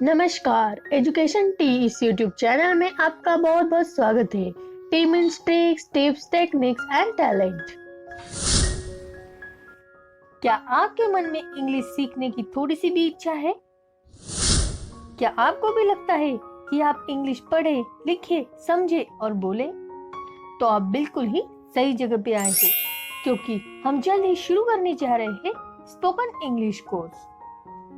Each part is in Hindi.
नमस्कार, एजुकेशन टी इस यूट्यूब चैनल में आपका बहुत बहुत स्वागत है। T means tricks, tips, techniques and talent. क्या आपके मन में इंग्लिश सीखने की थोड़ी सी भी इच्छा है? क्या आपको भी लगता है कि आप इंग्लिश पढ़े, लिखे, समझे और बोले? तो आप बिल्कुल ही सही जगह पे आए हो, क्योंकि हम जल्द ही शुरू करने जा रहे हैं स्पोकन इंग्लिश कोर्स।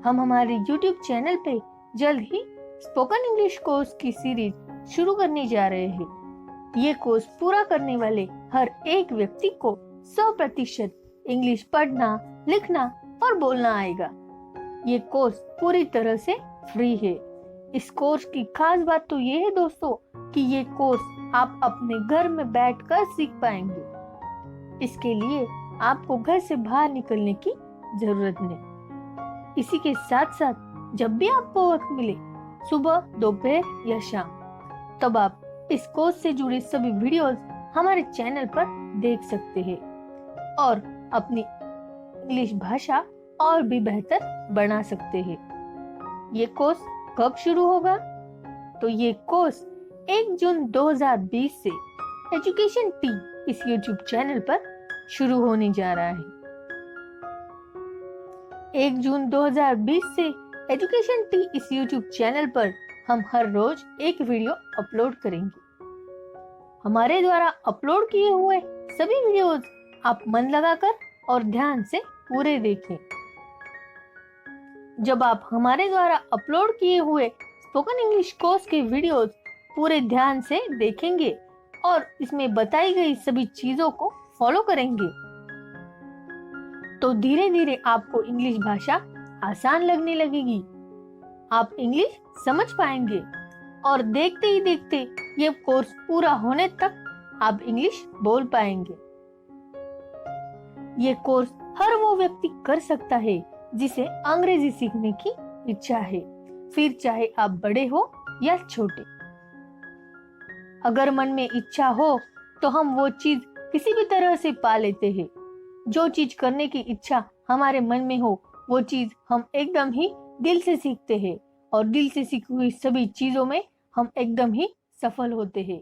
हम हमारे YouTube चैनल पे जल्द ही स्पोकन इंग्लिश कोर्स की सीरीज शुरू करने जा रहे हैं। ये कोर्स पूरा करने वाले हर एक व्यक्ति को 100% इंग्लिश पढ़ना, लिखना और बोलना आएगा। ये कोर्स पूरी तरह से फ्री है। इस कोर्स की खास बात तो ये है दोस्तों कि ये कोर्स आप अपने घर में बैठकर सीख पाएंगे। इसके लिए आपको घर से बाहर निकलने की जरूरत नहीं। इसी के साथ साथ जब भी आपको वक्त मिले, सुबह, दोपहर या शाम, तब आप इस कोर्स से जुड़े सभी वीडियोस हमारे चैनल पर देख सकते हैं और अपनी इंग्लिश भाषा और भी बेहतर बना सकते हैं। ये कोर्स कब शुरू होगा? तो ये कोर्स 1 जून 2020 से एजुकेशन टी इस YouTube चैनल पर शुरू होने जा रहा है। 1 जून 2020 से एजुकेशन टी इस YouTube चैनल पर हम हर रोज एक वीडियो अपलोड करेंगे। हमारे द्वारा अपलोड किए हुए सभी वीडियोस आप मन लगाकर और ध्यान से पूरे देखें। जब आप हमारे द्वारा अपलोड किए हुए स्पोकन इंग्लिश कोर्स के वीडियोस पूरे ध्यान से देखेंगे और इसमें बताई गई सभी चीजों को फॉलो करेंगे, तो धीरे धीरे आपको इंग्लिश भाषा आसान लगने लगेगी। आप इंग्लिश समझ पाएंगे और देखते ही देखते ये कोर्स पूरा होने तक आप इंग्लिश बोल पाएंगे। ये कोर्स हर वो व्यक्ति कर सकता है जिसे अंग्रेजी सीखने की इच्छा है, फिर चाहे आप बड़े हो या छोटे। अगर मन में इच्छा हो तो हम वो चीज किसी भी तरह से पा लेते हैं। जो चीज करने की इच्छा हमारे मन में हो, वो चीज हम एकदम ही दिल से सीखते हैं और दिल से सीखी हुई सभी चीजों में हम एकदम ही सफल होते हैं।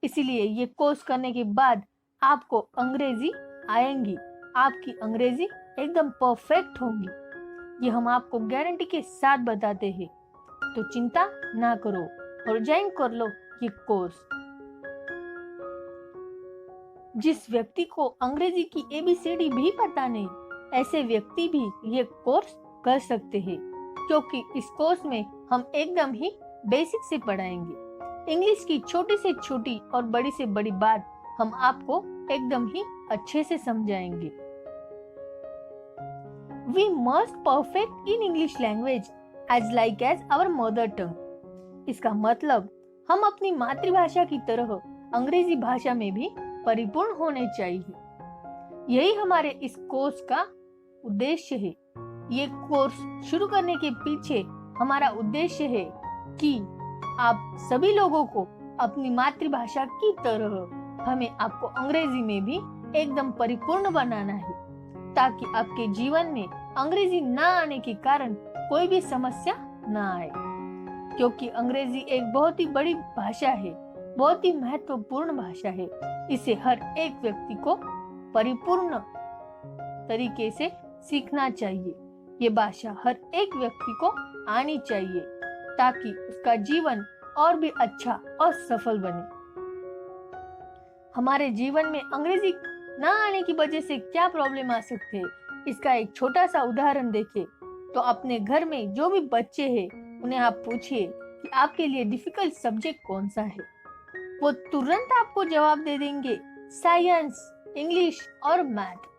इसीलिए ये कोर्स करने के बाद आपको अंग्रेजी आएंगी, आपकी अंग्रेजी एकदम परफेक्ट होगी। ये हम आपको गारंटी के साथ बताते हैं। तो चिंता ना करो और ज्वाइन कर लो ये कोर्स। जिस व्यक्ति को अंग्रेजी की ABCD भी पता नहीं, ऐसे व्यक्ति भी ये कोर्स कर सकते हैं, क्योंकि इस कोर्स में हम एकदम ही बेसिक से पढ़ाएंगे। इंग्लिश की छोटी से छोटी और बड़ी से बड़ी बात हम आपको एकदम ही अच्छे से समझाएंगे। We must perfect in English language as like as our mother tongue। इसका मतलब हम अपनी मातृभाषा की तरह अंग्रेजी भाषा में भी परिपूर्ण होने चाहिए। यही हमारे इस कोर्स का उद्देश्य है। ये कोर्स शुरू करने के पीछे हमारा उद्देश्य है कि आप सभी लोगों को अपनी मातृभाषा की तरह हमें आपको अंग्रेजी में भी एकदम परिपूर्ण बनाना है, ताकि आपके जीवन में अंग्रेजी ना आने के कारण कोई भी समस्या ना आए। क्योंकि अंग्रेजी एक बहुत ही बड़ी भाषा है, बहुत ही महत्वपूर्ण भाषा है। इसे हर एक व्यक्ति को परिपूर्ण तरीके से सीखना चाहिए। ये भाषा हर एक व्यक्ति को आनी चाहिए, ताकि उसका जीवन और भी अच्छा और सफल बने। हमारे जीवन में अंग्रेजी ना आने की वजह से क्या प्रॉब्लम आ सकते हैं, इसका एक छोटा सा उदाहरण देखिए। तो अपने घर में जो भी बच्चे हैं, उन्हें आप पूछिए कि आपके लिए डिफिकल्ट सब्जेक्ट कौन सा है। वो तुरंत आपको जवाब दे देंगे, साइंस, इंग्लिश और मैथ।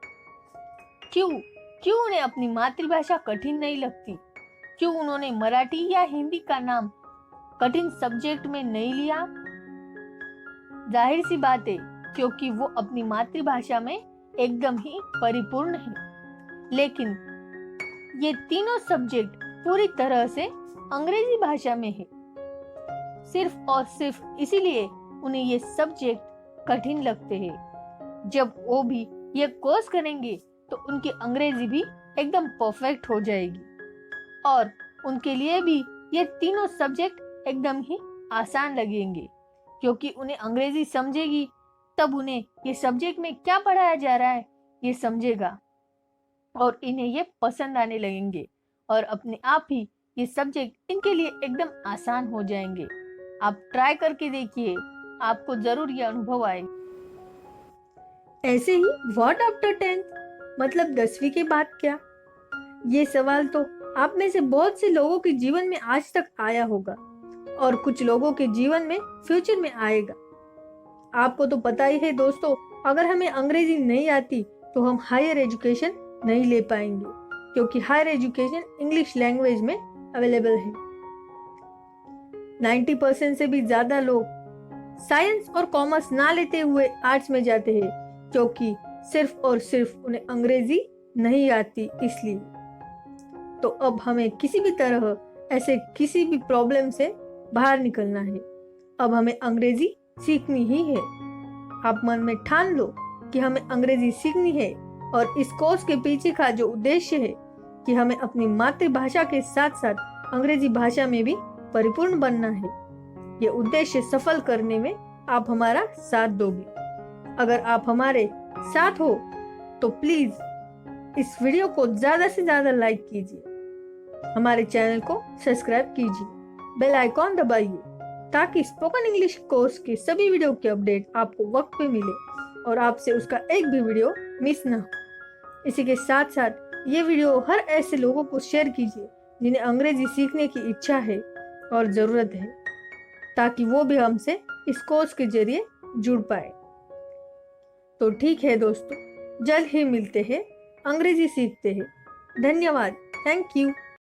क्यों उन्हें अपनी मातृभाषा कठिन नहीं लगती? क्यों उन्होंने मराठी या हिंदी का नाम कठिन सब्जेक्ट में नहीं लिया? जाहिर सी बात है, क्योंकि वो अपनी मातृभाषा में एकदम ही परिपूर्ण है। लेकिन ये तीनों सब्जेक्ट पूरी तरह से अंग्रेजी भाषा में है। सिर्फ और सिर्फ इसीलिए उन्हें ये सब्जेक्ट कठिन लगते हैं। जब वो भी ये कोर्स करेंगे तो उनकी अंग्रेजी भी एकदम परफेक्ट हो जाएगी और उनके लिए भी ये तीनों सब्जेक्ट एकदम ही आसान लगेंगे, क्योंकि उन्हें अंग्रेजी समझेगी तब उन्हें ये सब्जेक्ट में क्या पढ़ाया जा रहा है ये समझेगा और इन्हें ये पसंद आने लगेंगे और अपने आप ही ये सब्जेक्ट इनके लिए एकदम आसान हो जाएंगे। आप ट्राई करके देखिए, आपको जरूर ये अनुभव आएगा। ऐसे ही व्हाट आफ्टर 10th, मतलब 10वीं के बाद क्या? ये सवाल तो आप में से बहुत से लोगों के जीवन में आज तक आया होगा और कुछ लोगों के जीवन में फ्यूचर में आएगा। आपको तो पता ही है दोस्तों, अगर हमें अंग्रेजी नहीं आती तो हम हायर एजुकेशन नहीं ले पाएंगे, क्योंकि हायर एजुकेशन इंग्लिश लैंग्वेज में अवेलेबल है। 90% से भी ज्यादा लोग साइंस और कॉमर्स ना लेते हुए आर्ट्स में जाते हैं, क्योंकि सिर्फ और सिर्फ उन्हें अंग्रेजी नहीं आती इसलिए। तो अब हमें किसी भी तरह ऐसे किसी भी प्रॉब्लम से बाहर निकलना है। अब हमें अंग्रेजी सीखनी ही है। आप मन में ठान लो कि हमें अंग्रेजी सीखनी है और इस कोर्स के पीछे का जो उद्देश्य है कि हमें अपनी मातृभाषा के साथ साथ अंग्रेजी भाषा में भी परिपूर्ण बनना है। ये उद्देश्य सफल करने में आप हमारा साथ दोगे। अगर आप हमारे साथ हो तो प्लीज इस वीडियो को ज्यादा से ज्यादा लाइक कीजिए, हमारे चैनल को सब्सक्राइब कीजिए, बेल आइकॉन दबाइए ताकि स्पोकन इंग्लिश कोर्स के सभी वीडियो के अपडेट आपको वक्त पे मिले और आपसे उसका एक भी वीडियो मिस ना हो। इसी के साथ साथ ये वीडियो हर ऐसे लोगों को शेयर कीजिए जिन्हें अंग्रेजी सीखने की इच्छा है और ज़रूरत है, ताकि वो भी हमसे इस कोर्स के जरिए जुड़ पाए। तो ठीक है दोस्तों, जल्द ही मिलते हैं, अंग्रेजी सीखते हैं। धन्यवाद, थैंक यू।